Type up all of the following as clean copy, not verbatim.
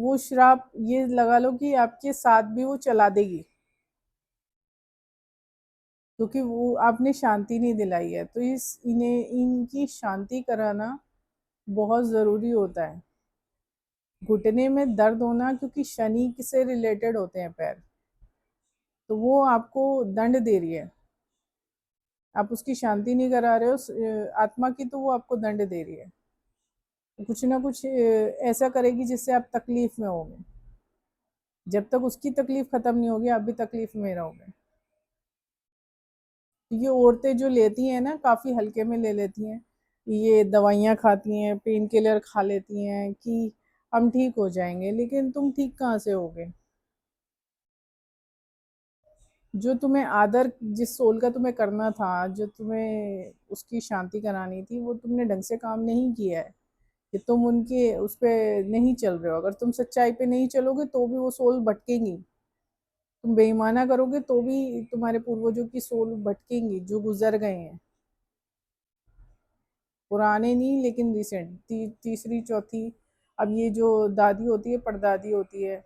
वो श्राप ये लगा लो कि आपके साथ भी वो चला देगी, क्योंकि वो आपने शांति नहीं दिलाई है। तो इस इन्हें इनकी शांति कराना बहुत ज़रूरी होता है। घुटने में दर्द होना क्योंकि शनि से रिलेटेड होते हैं पैर, तो वो आपको दंड दे रही है। आप उसकी शांति नहीं करा रहे हो आत्मा की, तो वो आपको दंड दे रही है। कुछ ना कुछ ऐसा करेगी जिससे आप तकलीफ में होगे। जब तक उसकी तकलीफ खत्म नहीं होगी, आप भी तकलीफ में रहोगे। ये औरतें जो लेती हैं ना, काफ़ी हल्के में ले लेती हैं। ये दवाइयाँ खाती हैं, पेन किलर खा लेती हैं कि हम ठीक हो जाएंगे, लेकिन तुम ठीक कहाँ से होगे? जो तुम्हें आदर, जिस सोल का तुम्हें करना था, जो तुम्हें उसकी शांति करानी थी, वो तुमने ढंग से काम नहीं किया है कि तुम उनके उस पे नहीं चल रहे हो। अगर तुम सच्चाई पे नहीं चलोगे तो भी वो सोल भटकेंगी। तुम बेईमाना करोगे तो भी तुम्हारे पूर्वजों की सोल भटकेंगी, जो गुजर गए हैं। पुराने नहीं, लेकिन रिसेंट तीसरी चौथी। अब ये जो दादी होती है, परदादी होती है,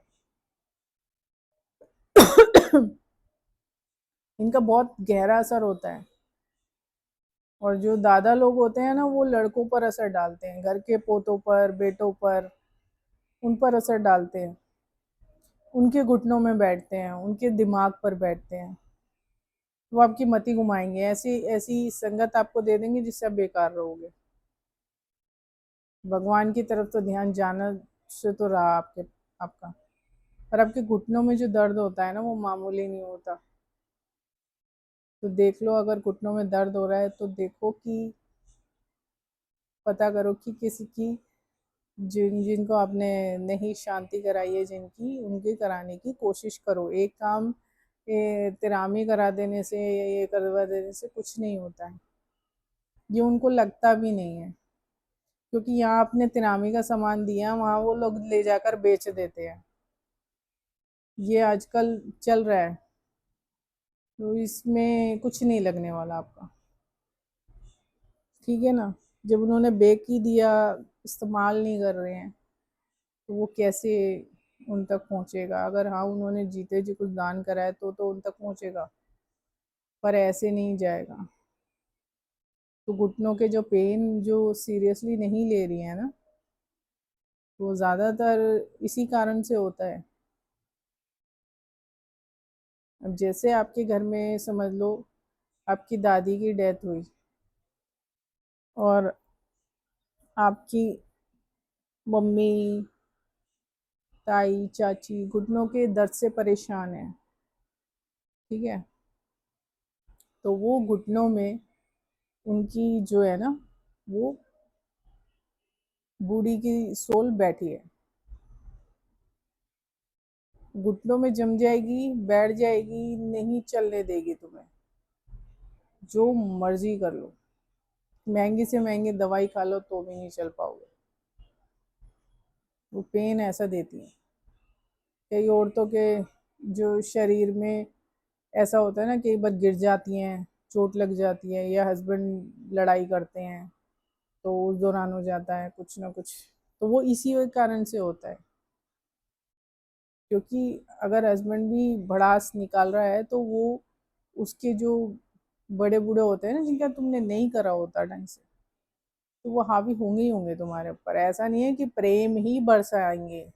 इनका बहुत गहरा असर होता है। और जो दादा लोग होते हैं ना, वो लड़कों पर असर डालते हैं, घर के पोतों पर, बेटों पर, उन पर असर डालते हैं। उनके घुटनों में बैठते हैं, उनके दिमाग पर बैठते हैं। वो आपकी मति घुमाएंगे, ऐसी ऐसी संगत आपको दे देंगे जिससे आप बेकार रहोगे। भगवान की तरफ तो ध्यान जाना से तो रहा आपका। पर आपके घुटनों में जो दर्द होता है ना, वो मामूली नहीं होता। तो देख लो, अगर घुटनों में दर्द हो रहा है तो देखो कि पता करो कि किसी की, जिनको आपने नहीं शांति कराई है, जिनकी, उनकी कराने की कोशिश करो। एक काम तिरामी करा देने से या ये करवा देने से कुछ नहीं होता है। ये उनको लगता भी नहीं है, क्योंकि यहाँ आपने तिरामी का सामान दिया, वहाँ वो लोग ले जाकर बेच देते हैं। ये आजकल चल रहा है, तो इसमें कुछ नहीं लगने वाला आपका। ठीक है ना? जब उन्होंने बेच ही दिया, इस्तेमाल नहीं कर रहे हैं, तो वो कैसे उन तक पहुंचेगा? अगर हाँ, उन्होंने जीते जी कुछ दान करा है तो उन तक पहुंचेगा, पर ऐसे नहीं जाएगा। तो घुटनों के जो पेन जो सीरियसली नहीं ले रही है ना, वो ज़्यादातर इसी कारण से होता है। अब जैसे आपके घर में समझ लो, आपकी दादी की डेथ हुई और आपकी मम्मी, ताई, चाची घुटनों के दर्द से परेशान है। ठीक है? तो वो घुटनों में उनकी जो है ना, वो बूढ़ी की सोल बैठी है, घुटनों में जम जाएगी, बैठ जाएगी, नहीं चलने देगी तुम्हें। जो मर्जी कर लो, महंगी से महंगी दवाई खा लो तो भी नहीं चल पाओगे। वो पेन ऐसा देती है। कई औरतों के जो शरीर में ऐसा होता है ना, कई बार गिर जाती हैं, चोट लग जाती है, या हस्बैंड लड़ाई करते हैं, तो उस दौरान हो जाता है कुछ ना कुछ। तो वो इसी कारण से होता है, क्योंकि अगर हस्बैंड भी भड़ास निकाल रहा है, तो वो उसके जो बड़े बूढ़े होते हैं ना, जिनका तुमने नहीं करा होता ढंग से, तो वो हावी होंगे ही होंगे तुम्हारे ऊपर। ऐसा नहीं है कि प्रेम ही बरसाएंगे।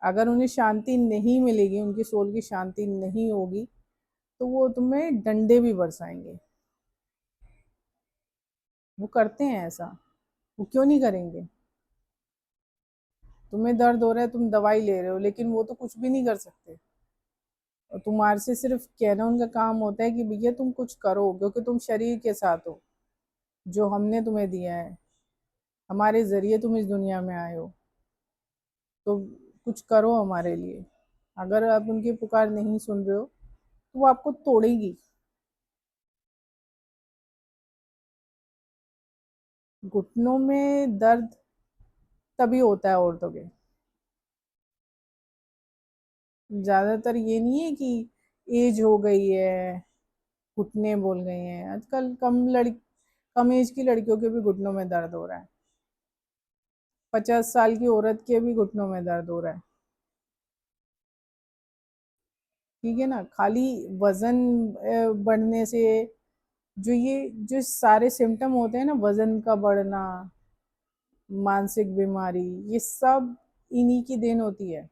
अगर उन्हें शांति नहीं मिलेगी, उनकी सोल की शांति नहीं होगी, तो वो तुम्हें डंडे भी बरसाएंगे। वो करते हैं ऐसा। वो क्यों नहीं करेंगे? तुम्हें दर्द हो रहा है, तुम दवाई ले रहे हो, लेकिन वो तो कुछ भी नहीं कर सकते। और तुम्हारे से सिर्फ कहना उनका काम होता है कि भैया तुम कुछ करो, क्योंकि तुम शरीर के साथ हो, जो हमने तुम्हें दिया है, हमारे जरिए तुम इस दुनिया में आए हो, तो कुछ करो हमारे लिए। अगर आप उनकी पुकार नहीं सुन रहे हो, तो वो आपको तोड़ेगी। घुटनों में दर्द तभी होता है औरतों के। ज्यादातर ये नहीं है कि एज हो गई है, घुटने बोल गई हैं। आजकल कम एज की लड़कियों के भी घुटनों में दर्द हो रहा है। 50 साल की औरत के भी घुटनों में दर्द हो रहा है। ठीक है ना, खाली वजन बढ़ने से, जो सारे सिम्टम होते हैं ना, वजन का बढ़ना, मानसिक बीमारी, ये सब इन्हीं की देन होती है।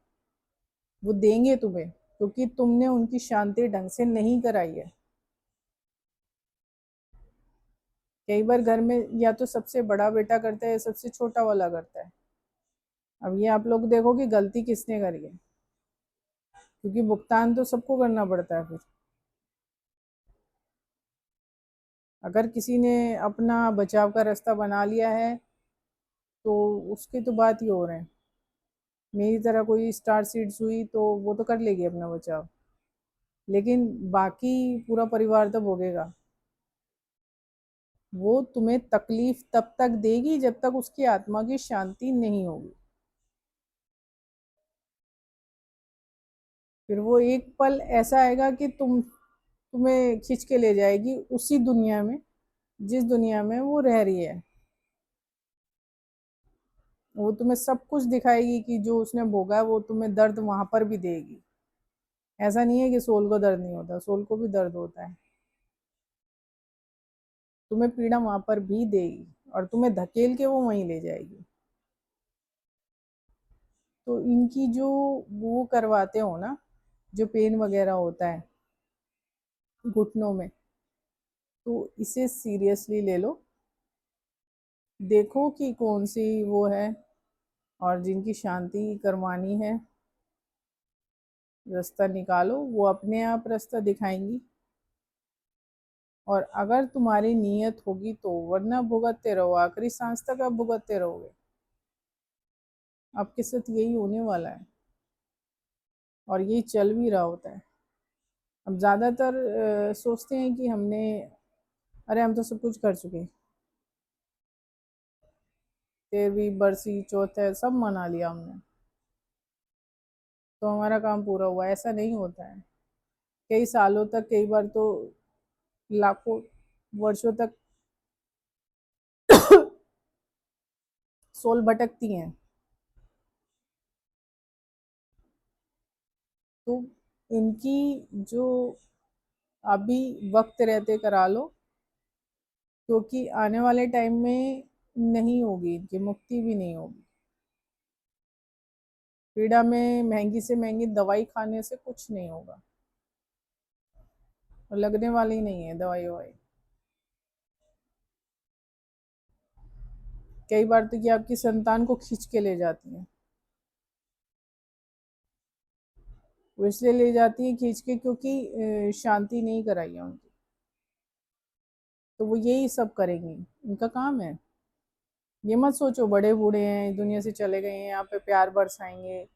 वो देंगे तुम्हें क्योंकि तुमने उनकी शांति ढंग से नहीं कराई है। कई बार घर में या तो सबसे बड़ा बेटा करता है या सबसे छोटा वाला करता है। अब ये आप लोग देखो कि गलती किसने करी है, क्योंकि भुगतान तो सबको करना पड़ता है फिर। अगर किसी ने अपना बचाव का रास्ता बना लिया है तो उसकी तो बात ही हो रहे हैं। मेरी तरह कोई स्टार सीड्स हुई तो वो तो कर लेगी अपना बचाव, लेकिन बाकी पूरा परिवार तो भोगेगा। वो तुम्हें तकलीफ तब तक देगी जब तक उसकी आत्मा की शांति नहीं होगी। फिर वो एक पल ऐसा आएगा कि तुम्हें खींच के ले जाएगी उसी दुनिया में जिस दुनिया में वो रह रही है। वो तुम्हें सब कुछ दिखाएगी कि जो उसने भोगा है, वो तुम्हें दर्द वहां पर भी देगी। ऐसा नहीं है कि सोल को दर्द नहीं होता, सोल को भी दर्द होता है। तुम्हें पीड़ा वहां पर भी देगी और तुम्हें धकेल के वो वहीं ले जाएगी। तो इनकी जो वो करवाते हो ना, जो पेन वगैरह होता है घुटनों में, तो इसे सीरियसली ले लो। देखो कि कौन सी वो है, और जिनकी शांति करवानी है रास्ता निकालो, वो अपने आप रास्ता दिखाएंगी। और अगर तुम्हारी नीयत होगी तो, वरना भुगतते रहो, आखिरी सांस तक आप भुगतते रहोगे। आपके साथ यही होने वाला है और यही चल भी रहा होता है। अब ज़्यादातर सोचते हैं कि हमने, अरे हम तो सब कुछ कर चुके, 13वीं बरसी चौथे सब मना लिया हमने, तो हमारा काम पूरा हुआ। ऐसा नहीं होता है। कई सालों तक, कई बार तो लाखों वर्षों तक सोल भटकती हैं। तो इनकी जो अभी वक्त रहते करा लो, क्योंकि आने वाले टाइम में नहीं होगी, इनकी मुक्ति भी नहीं होगी। पीड़ा में महंगी से महंगी दवाई खाने से कुछ नहीं होगा, और लगने वाली नहीं है दवाई ववाई। कई बार तो ये आपकी संतान को खींच के ले जाती है। वो इसलिए ले जाती है खींच के क्योंकि शांति नहीं कराई है उनकी। तो वो यही सब करेंगी, इनका काम है। ये मत सोचो बड़े बूढ़े हैं, दुनिया से चले गए हैं, यहाँ पे प्यार बरसाएंगे,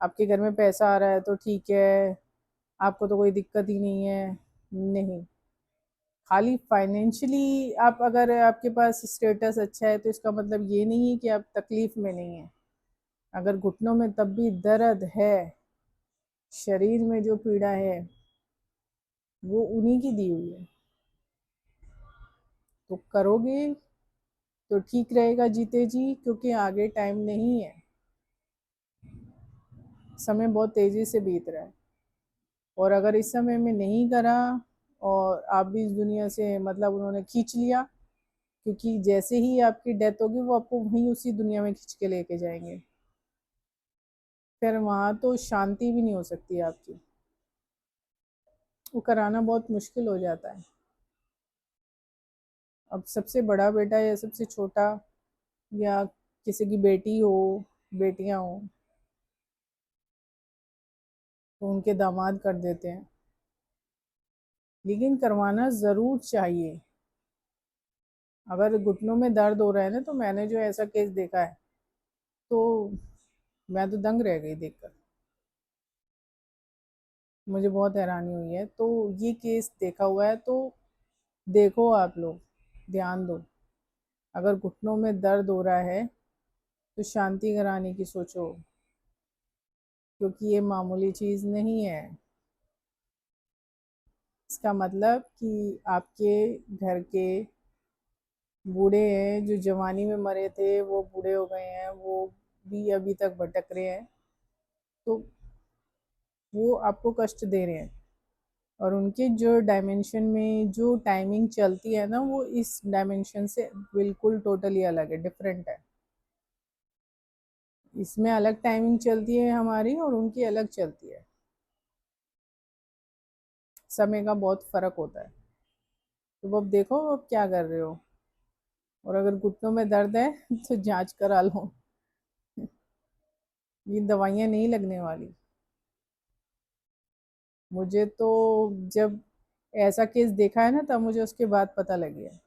आपके घर में पैसा आ रहा है तो ठीक है, आपको तो कोई दिक्कत ही नहीं है। नहीं, खाली फाइनेंशियली आप, अगर आपके पास स्टेटस अच्छा है तो इसका मतलब ये नहीं है कि आप तकलीफ में नहीं है। अगर घुटनों में तब भी दर्द है, शरीर में जो पीड़ा है वो उन्हीं की दी हुई है। तो करोगे तो ठीक रहेगा जीते जी, क्योंकि आगे टाइम नहीं है, समय बहुत तेजी से बीत रहा है। और अगर इस समय में नहीं करा और आप भी इस दुनिया से, मतलब उन्होंने खींच लिया, क्योंकि जैसे ही आपकी डेथ होगी वो आपको वहीं उसी दुनिया में खींच के लेके जाएंगे। फिर वहां तो शांति भी नहीं हो सकती आपकी, वो कराना बहुत मुश्किल हो जाता है। अब सबसे बड़ा बेटा या सबसे छोटा, या किसी की बेटी हो, बेटियां हो, तो उनके दामाद कर देते हैं। लेकिन करवाना ज़रूर चाहिए। अगर घुटनों में दर्द हो रहा है ना, तो मैंने जो ऐसा केस देखा है, तो मैं तो दंग रह गई देखकर। मुझे बहुत हैरानी हुई है। तो ये केस देखा हुआ है, तो देखो आप लोग, ध्यान दो। अगर घुटनों में दर्द हो रहा है तो शांति कराने की सोचो, क्योंकि ये मामूली चीज़ नहीं है। इसका मतलब कि आपके घर के बूढ़े हैं जो जवानी में मरे थे, वो बूढ़े हो गए हैं, वो भी अभी तक भटक रहे हैं। तो वो आपको कष्ट दे रहे हैं। और उनके जो डायमेंशन में जो टाइमिंग चलती है ना, वो इस डायमेंशन से बिल्कुल टोटली अलग है, डिफरेंट है। इसमें अलग टाइमिंग चलती है हमारी, और उनकी अलग चलती है। समय का बहुत फर्क होता है। तो अब देखो अब क्या कर रहे हो। और अगर घुटनों में दर्द है तो जांच करा लो। ये दवाइयाँ नहीं लगने वाली। मुझे तो जब ऐसा केस देखा है ना, तब मुझे उसके बाद पता लग गया।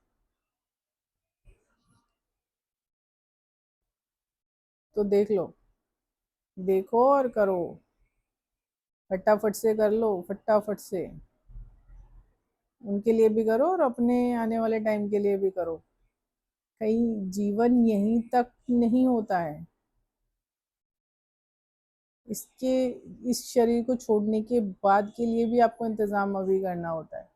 तो देख लो, देखो और करो। फटाफट से कर लो, फटाफट से। उनके लिए भी करो और अपने आने वाले टाइम के लिए भी करो। कहीं जीवन यहीं तक नहीं होता है। इसके इस शरीर को छोड़ने के बाद के लिए भी आपको इंतज़ाम अभी करना होता है।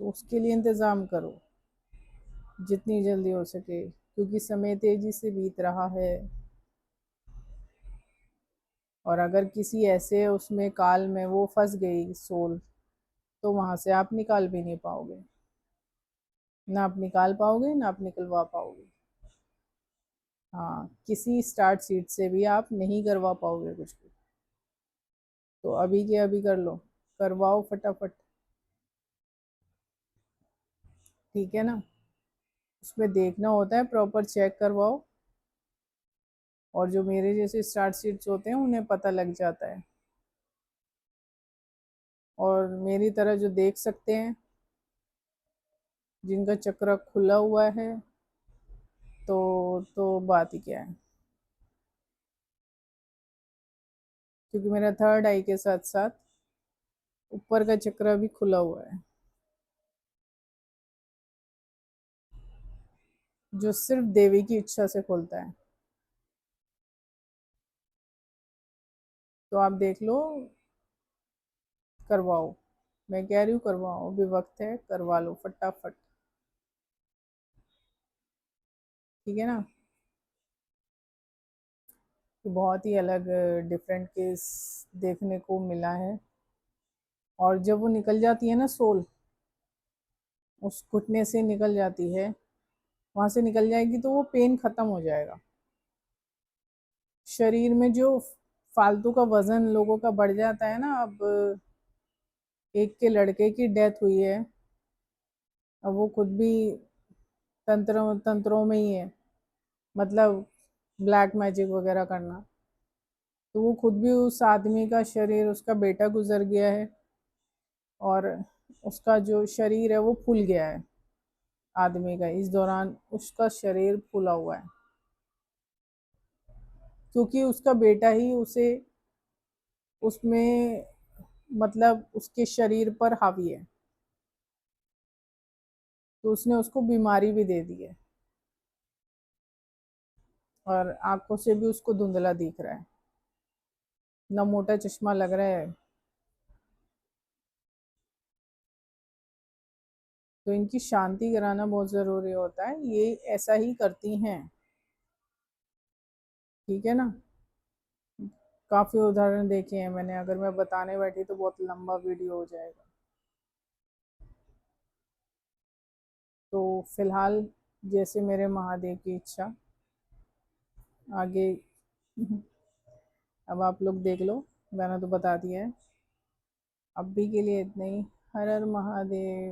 तो उसके लिए इंतज़ाम करो जितनी जल्दी हो सके, क्योंकि समय तेजी से बीत रहा है। और अगर किसी ऐसे उसमें काल में वो फंस गई सोल, तो वहां से आप निकाल भी नहीं पाओगे। ना आप निकाल पाओगे, ना आप निकलवा पाओगे। हाँ, किसी स्टार्ट सीट से भी आप नहीं करवा पाओगे कुछ भी। तो अभी के अभी कर लो, करवाओ फटाफट। ठीक है ना। उसमें देखना होता है, प्रॉपर चेक करवाओ। और जो मेरे जैसे स्टार्ट सीट्स होते हैं उन्हें पता लग जाता है। और मेरी तरह जो देख सकते हैं, जिनका चक्र खुला हुआ है, तो बात ही क्या है। क्योंकि मेरा थर्ड आई के साथ साथ ऊपर का चक्र भी खुला हुआ है, जो सिर्फ देवी की इच्छा से खुलता है। तो आप देख लो, करवाओ। मैं कह रही हूँ करवाओ, अभी वक्त है, करवा लो फटाफट। ठीक है ना। कि बहुत ही अलग डिफरेंट केस देखने को मिला है। और जब वो निकल जाती है ना सोल, उस घुटने से निकल जाती है, वहां से निकल जाएगी, तो वो पेन खत्म हो जाएगा। शरीर में जो फालतू का वजन लोगों का बढ़ जाता है ना, अब एक के लड़के की डेथ हुई है। अब वो खुद भी तंत्रों तंत्रों में ही है, मतलब ब्लैक मैजिक वगैरह करना। तो वो खुद भी, उस आदमी का शरीर, उसका बेटा गुजर गया है। और उसका जो शरीर है वो फूल गया है। आदमी का इस दौरान उसका शरीर फूला हुआ है, क्योंकि उसका बेटा ही उसे उसमें, मतलब उसके शरीर पर हावी है। तो उसने उसको बीमारी भी दे दी है। और आंखों से भी उसको धुंधला दिख रहा है, ना मोटा चश्मा लग रहा है। तो इनकी शांति कराना बहुत ज़रूरी होता है, ये ऐसा ही करती हैं। ठीक है ना। काफ़ी उदाहरण देखे हैं मैंने, अगर मैं बताने बैठी तो बहुत लंबा वीडियो हो जाएगा। तो फिलहाल, जैसे मेरे महादेव की इच्छा, आगे अब आप लोग देख लो। मैंने तो बता दिया है। अभी के लिए इतना ही। हर हर महादेव।